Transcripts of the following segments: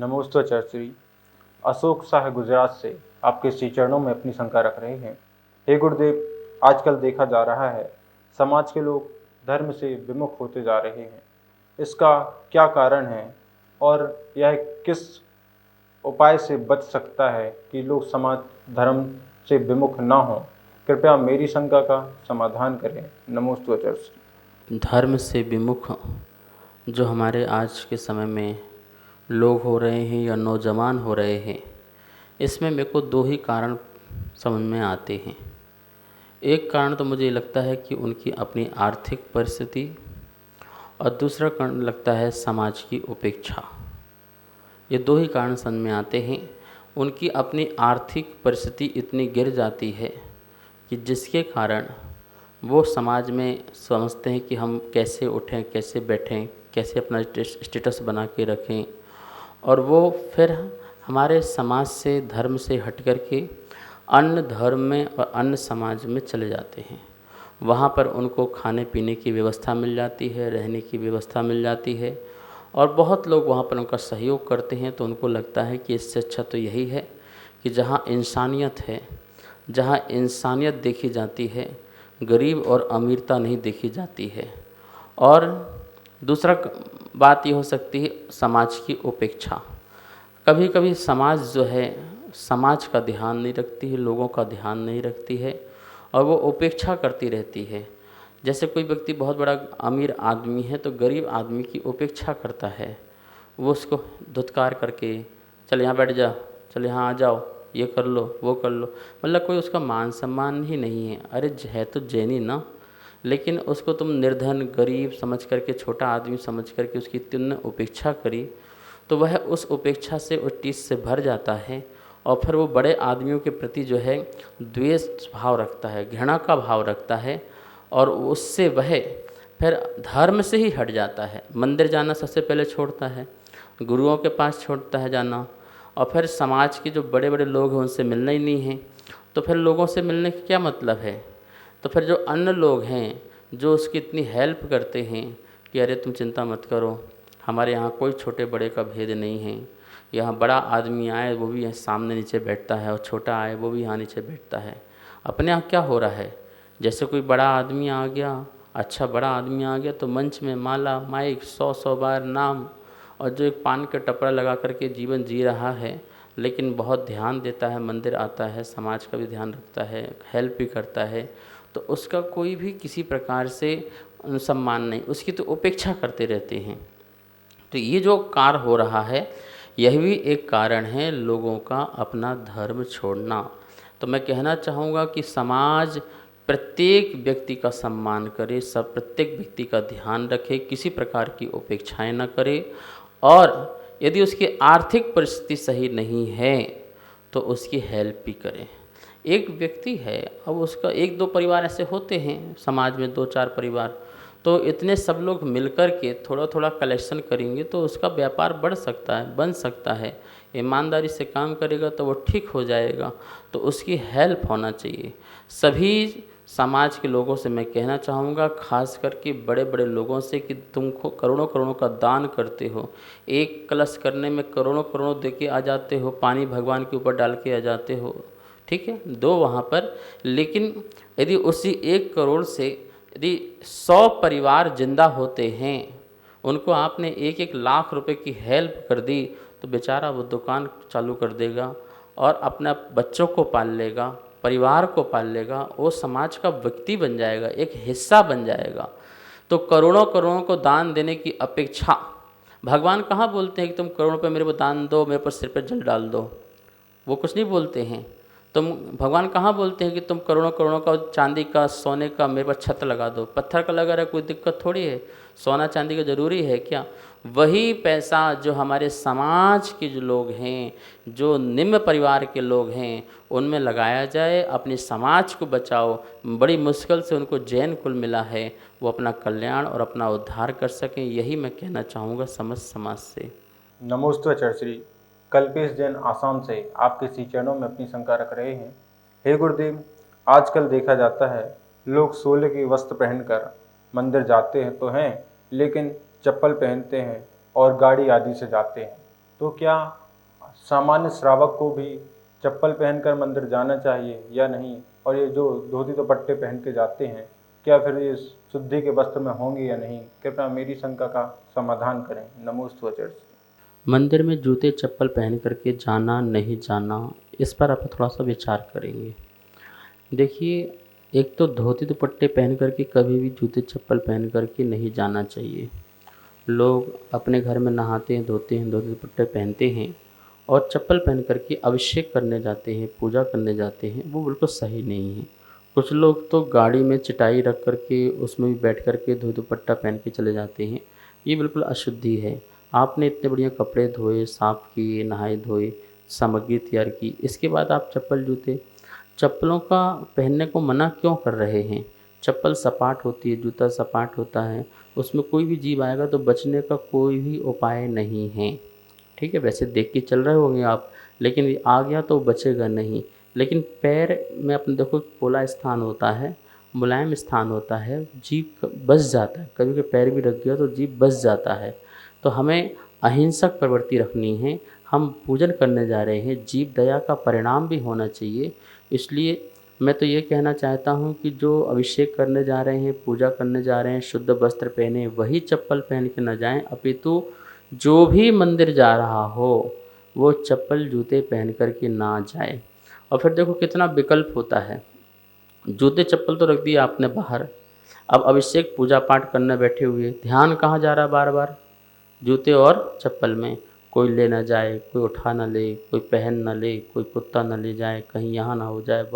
नमोस्तु आचार्य श्री। अशोक शाह गुजरात से आपके श्री चरणों में अपनी शंका रख रहे हैं। हे गुरुदेव, आजकल देखा जा रहा है समाज के लोग धर्म से विमुख होते जा रहे हैं। इसका क्या कारण है और यह किस उपाय से बच सकता है कि लोग समाज धर्म से विमुख ना हों? कृपया मेरी शंका का समाधान करें। नमोस्तु आचार्य श्री। धर्म से विमुख जो हमारे आज के समय में लोग हो रहे हैं या नौजवान हो रहे हैं, इसमें मेरे को दो ही कारण समझ में आते हैं। एक कारण तो मुझे लगता है कि उनकी अपनी आर्थिक परिस्थिति, और दूसरा कारण लगता है समाज की उपेक्षा। ये दो ही कारण समझ में आते हैं। उनकी अपनी आर्थिक परिस्थिति इतनी गिर जाती है कि जिसके कारण वो समाज में समझते हैं कि हम कैसे उठें, कैसे बैठें, कैसे अपना स्टेटस बना के रखें, और वो फिर हमारे समाज से, धर्म से हट कर के अन्य धर्म में और अन्य समाज में चले जाते हैं। वहाँ पर उनको खाने पीने की व्यवस्था मिल जाती है, रहने की व्यवस्था मिल जाती है, और बहुत लोग वहाँ पर उनका सहयोग करते हैं। तो उनको लगता है कि इससे अच्छा तो यही है कि जहाँ इंसानियत है, जहाँ इंसानियत देखी जाती है, गरीब और अमीरता नहीं देखी जाती है। और दूसरा बात ये हो सकती है समाज की उपेक्षा। कभी कभी समाज जो है, समाज का ध्यान नहीं रखती है, लोगों का ध्यान नहीं रखती है, और वो उपेक्षा करती रहती है। जैसे कोई व्यक्ति बहुत बड़ा अमीर आदमी है तो गरीब आदमी की उपेक्षा करता है। वो उसको धुतकार करके, चल यहाँ बैठ जा, चल यहाँ आ जाओ, ये कर लो, वो कर लो, मतलब कोई उसका मान सम्मान ही नहीं है। अरे है तो जैनी ना, लेकिन उसको तुम निर्धन, गरीब समझ करके, छोटा आदमी समझ करके उसकी तुमने उपेक्षा करी, तो वह उस उपेक्षा से, उस टीस से भर जाता है, और फिर वो बड़े आदमियों के प्रति जो है द्वेष भाव रखता है, घृणा का भाव रखता है, और उससे वह फिर धर्म से ही हट जाता है। मंदिर जाना सबसे पहले छोड़ता है, गुरुओं के पास छोड़ता है जाना, और फिर समाज के जो बड़े बड़े लोग हैं उनसे मिलना ही नहीं है। तो फिर लोगों से मिलने का क्या मतलब है? तो फिर जो अन्य लोग हैं जो उसकी इतनी हेल्प करते हैं कि अरे तुम चिंता मत करो, हमारे यहाँ कोई छोटे बड़े का भेद नहीं है, यहाँ बड़ा आदमी आए वो भी यहाँ सामने नीचे बैठता है, और छोटा आए वो भी यहाँ नीचे बैठता है। अपने यहाँ क्या हो रहा है? जैसे कोई बड़ा आदमी आ गया, अच्छा बड़ा आदमी आ गया, तो मंच में माला माइक 100 बार नाम, और जो एक पान का टपरा लगा करके जीवन जी रहा है, लेकिन बहुत ध्यान देता है, मंदिर आता है, समाज का भी ध्यान रखता है, हेल्प भी करता है, तो उसका कोई भी किसी प्रकार से सम्मान नहीं, उसकी तो उपेक्षा करते रहते हैं। तो ये जो कार्य हो रहा है, यह भी एक कारण है लोगों का अपना धर्म छोड़ना। तो मैं कहना चाहूँगा कि समाज प्रत्येक व्यक्ति का सम्मान करे, सब प्रत्येक व्यक्ति का ध्यान रखे, किसी प्रकार की उपेक्षाएं न करे, और यदि उसकी आर्थिक परिस्थिति सही नहीं है तो उसकी हेल्प भी करें। एक व्यक्ति है, अब उसका एक दो परिवार ऐसे होते हैं समाज में, 2-4 परिवार, तो इतने सब लोग मिलकर के थोड़ा थोड़ा कलेक्शन करेंगे तो उसका व्यापार बढ़ सकता है, बन सकता है। ईमानदारी से काम करेगा तो वो ठीक हो जाएगा। तो उसकी हेल्प होना चाहिए। सभी समाज के लोगों से मैं कहना चाहूँगा, खास करके बड़े बड़े लोगों से, कि तुमको करोड़ों करोड़ों का दान करते हो, एक कलश करने में करोड़ों करोड़ों दे के आ जाते हो, पानी भगवान के ऊपर डाल के आ जाते हो, ठीक है, दो वहाँ पर। लेकिन यदि उसी 1 करोड़ से यदि 100 परिवार जिंदा होते हैं, उनको आपने 1-1 लाख रुपए की हेल्प कर दी, तो बेचारा वो दुकान चालू कर देगा और अपना बच्चों को पाल लेगा, परिवार को पाल लेगा, वो समाज का व्यक्ति बन जाएगा, एक हिस्सा बन जाएगा। तो करोड़ों करोड़ों को दान देने की अपेक्षा, भगवान कहाँ बोलते हैं कि तुम करोड़ों रुपये मेरे को दान दो, मेरे पर सिर पर जल डाल दो, वो कुछ नहीं बोलते हैं। तुम, भगवान कहाँ बोलते हैं कि तुम करोड़ों करोड़ों का चांदी का, सोने का मेरे पर छत लगा दो, पत्थर का लगा रहा है, कोई दिक्कत थोड़ी है, सोना चांदी का ज़रूरी है क्या? वही पैसा जो हमारे समाज के जो लोग हैं, जो निम्न परिवार के लोग हैं, उनमें लगाया जाए, अपने समाज को बचाओ। बड़ी मुश्किल से उनको जैन कुल मिला है, वो अपना कल्याण और अपना उद्धार कर सकें, यही मैं कहना चाहूँगा समस्त समाज से। नमोस्तु आचार्य श्री। कल्पेश जैन आसाम से आपके श्री चरणों में अपनी शंका रख रहे हैं। हे गुरुदेव, आजकल देखा जाता है लोग सोले के वस्त्र पहनकर मंदिर जाते हैं तो हैं, लेकिन चप्पल पहनते हैं और गाड़ी आदि से जाते हैं। तो क्या सामान्य श्रावक को भी चप्पल पहनकर मंदिर जाना चाहिए या नहीं? और ये जो धोती दुपट्टे पहन के जाते हैं, क्या फिर ये शुद्धि के वस्त्र में होंगे या नहीं? कृपया मेरी शंका का समाधान करें। नमोस्तु आचार्य। मंदिर में जूते चप्पल पहन करके जाना नहीं जाना, इस पर आप थोड़ा सा विचार करेंगे। देखिए, एक तो धोती दुपट्टे पहन करके कभी भी जूते चप्पल पहन करके नहीं जाना चाहिए। लोग अपने घर में नहाते हैं, धोते हैं, धोती दुपट्टे पहनते हैं और चप्पल पहन करके अभिषेक करने जाते हैं, पूजा करने जाते हैं, वो बिल्कुल सही नहीं है। कुछ लोग तो गाड़ी में चटाई रख करके उसमें भी बैठ करके धोती दुपट्टा पहन के चले जाते हैं, ये बिल्कुल अशुद्धि है। आपने इतने बढ़िया कपड़े धोए, साफ़ किए, नहाए धोए, सामग्री तैयार की, इसके बाद आप चप्पल जूते, चप्पलों का पहनने को मना क्यों कर रहे हैं? चप्पल सपाट होती है, जूता सपाट होता है, उसमें कोई भी जीव आएगा तो बचने का कोई भी उपाय नहीं है। ठीक है, वैसे देख के चल रहे होंगे आप, लेकिन आ गया तो बचेगा नहीं। लेकिन पैर में अपने देखो पोला स्थान होता है, मुलायम स्थान होता है, जीभ बच जाता है, कभी कभी पैर भी रख गया तो जीभ बच जाता है। तो हमें अहिंसक प्रवृत्ति रखनी है। हम पूजन करने जा रहे हैं, जीव दया का परिणाम भी होना चाहिए। इसलिए मैं तो ये कहना चाहता हूँ कि जो अभिषेक करने जा रहे हैं, पूजा करने जा रहे हैं, शुद्ध वस्त्र पहने, वही चप्पल पहन के न जाएं, अपितु जो भी मंदिर जा रहा हो वो चप्पल जूते पहन कर के ना जाए। और फिर देखो कितना विकल्प होता है। जूते चप्पल तो रख दिया आपने बाहर, अब अभिषेक पूजा पाठ करने बैठे हुए, ध्यान कहाँ जा रहा है? बार बार जूते और चप्पल में। कोई ले ना जाए, कोई उठा ना ले, कोई पहन ना ले, कोई कुत्ता ना ले जाए, कहीं यहाँ ना हो जाए,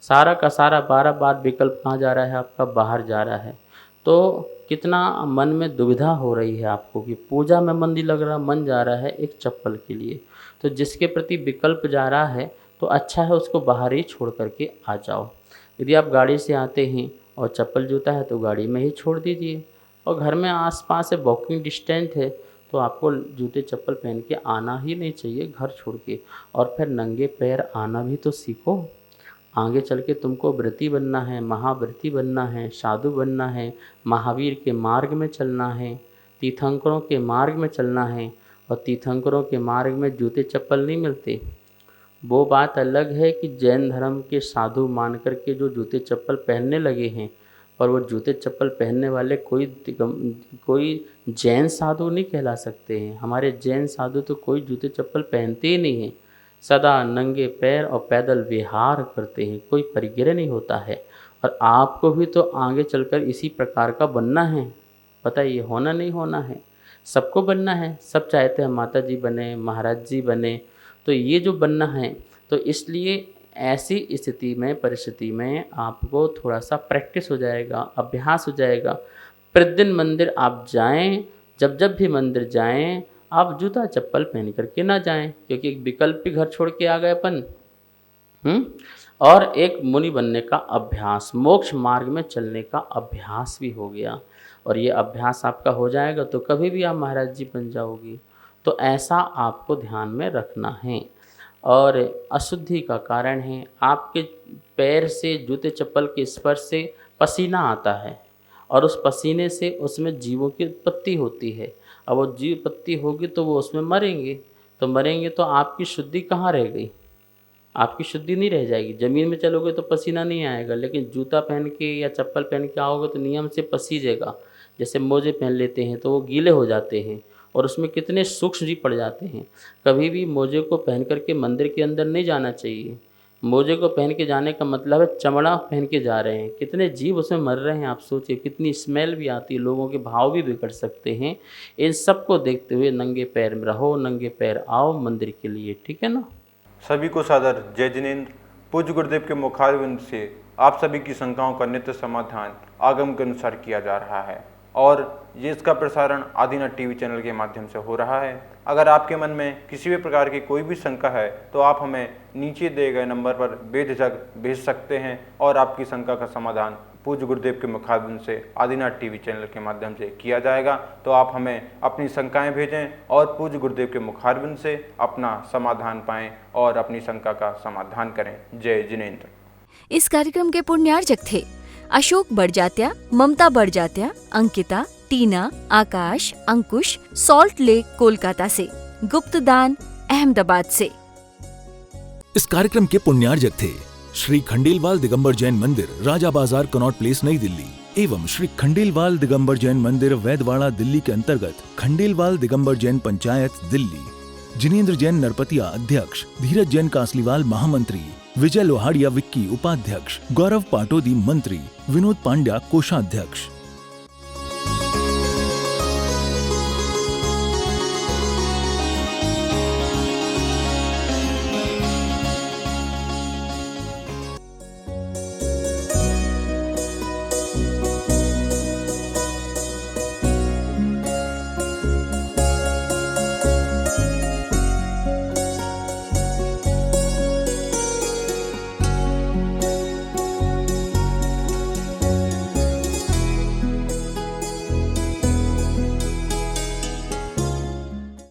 सारा का सारा 12 बार विकल्प कहाँ जा रहा है आपका? बाहर जा रहा है। तो कितना मन में दुविधा हो रही है आपको कि पूजा में मन नहीं लग रहा, मन जा रहा है एक चप्पल के लिए। तो जिसके प्रति विकल्प जा रहा है तो अच्छा है उसको बाहर ही छोड़ करके आ जाओ। यदि आप गाड़ी से आते हैं और चप्पल जूता है तो गाड़ी में ही छोड़ दीजिए, और घर में आसपास है, वॉकिंग डिस्टेंस है, तो आपको जूते चप्पल पहन के आना ही नहीं चाहिए घर छोड़ के। और फिर नंगे पैर आना भी तो सीखो। आगे चल के तुमको व्रती बनना है, महाव्रती बनना है, साधु बनना है, महावीर के मार्ग में चलना है, तीर्थंकरों के मार्ग में चलना है। और तीर्थंकरों के मार्ग में जूते चप्पल नहीं मिलते। वो बात अलग है कि जैन धर्म के साधु मान कर के जो जूते चप्पल पहनने लगे हैं, पर वो जूते चप्पल पहनने वाले कोई जैन साधु नहीं कहला सकते हैं। हमारे जैन साधु तो कोई जूते चप्पल पहनते ही नहीं हैं, सदा नंगे पैर और पैदल विहार करते हैं, कोई परिग्रह नहीं होता है। और आपको भी तो आगे चलकर इसी प्रकार का बनना है, बताइए, होना नहीं होना है? सबको बनना है, सब चाहते हैं माता जी बने, महाराज जी बने, तो ये जो बनना है, तो इसलिए ऐसी स्थिति में, परिस्थिति में आपको थोड़ा सा प्रैक्टिस हो जाएगा, अभ्यास हो जाएगा। प्रतिदिन मंदिर आप जाएं, जब जब भी मंदिर जाएं आप जूता चप्पल पहन करके ना जाएं, क्योंकि एक विकल्प भी घर छोड़ के आ गए अपन। और एक मुनि बनने का अभ्यास, मोक्ष मार्ग में चलने का अभ्यास भी हो गया। और ये अभ्यास आपका हो जाएगा तो कभी भी आप महाराज जी बन जाओगी। तो ऐसा आपको ध्यान में रखना है। और अशुद्धि का कारण है आपके पैर से, जूते चप्पल के स्पर्श से पसीना आता है, और उस पसीने से उसमें जीवों की उत्पत्ति होती है। अब वो जीव उत्पत्ति होगी तो वो उसमें मरेंगे, तो मरेंगे तो आपकी शुद्धि कहाँ रह गई? आपकी शुद्धि नहीं रह जाएगी। ज़मीन में चलोगे तो पसीना नहीं आएगा, लेकिन जूता पहन के या चप्पल पहन के आओगे तो नियम से पसीजेगा। जैसे मोजे पहन लेते हैं तो वो गीले हो जाते हैं, और उसमें कितने सूक्ष्म जीव पड़ जाते हैं। कभी भी मोजे को पहन करके मंदिर के अंदर नहीं जाना चाहिए। मोजे को पहन के जाने का मतलब है चमड़ा पहन के जा रहे हैं, कितने जीव उसमें मर रहे हैं। आप सोचिए, कितनी स्मेल भी आती है, लोगों के भाव भी बिगड़ सकते हैं। इन सब को देखते हुए नंगे पैर में रहो, नंगे पैर आओ मंदिर के लिए, ठीक है ना। सभी को सादर जय जिनेंद्र। पूज्य गुरुदेव के मुखारविंद से आप सभी की शंकाओं का नित्य समाधान आगम के अनुसार किया जा रहा है, और ये इसका प्रसारण आदिनाथ टीवी चैनल के माध्यम से हो रहा है। अगर आपके मन में किसी भी प्रकार की कोई भी शंका है तो आप हमें नीचे दिए गए नंबर पर बेझिझक भेज सकते हैं, और आपकी शंका का समाधान पूज्य गुरुदेव के मुखारविंद से आदिनाथ टीवी चैनल के माध्यम से किया जाएगा। तो आप हमें अपनी शंकाएं भेजें और पूज्य गुरुदेव के मुखारविंद से अपना समाधान पाएं और अपनी शंका का समाधान करें। जय जिनेंद्र। इस कार्यक्रम के पुण्यार्जक थे अशोक बड़जात्या, ममता बड़जात्या, अंकिता, टीना, आकाश, अंकुश, सॉल्ट लेक कोलकाता से। गुप्त दान अहमदाबाद से। इस कार्यक्रम के पुण्यार्जक थे श्री खंडेलवाल दिगंबर जैन मंदिर, राजा बाजार, कनॉट प्लेस, नई दिल्ली एवं श्री खंडेलवाल दिगंबर जैन मंदिर, वैदवाड़ा, दिल्ली के अंतर्गत खंडेलवाल दिगंबर जैन पंचायत, दिल्ली। जिनेंद्र जैन नरपतिया अध्यक्ष, धीरज जैन कासलीवाल महामंत्री, विजय लोहाड़िया विक्की उपाध्यक्ष, गौरव पाटोदी मंत्री, विनोद पांड्या कोषाध्यक्ष।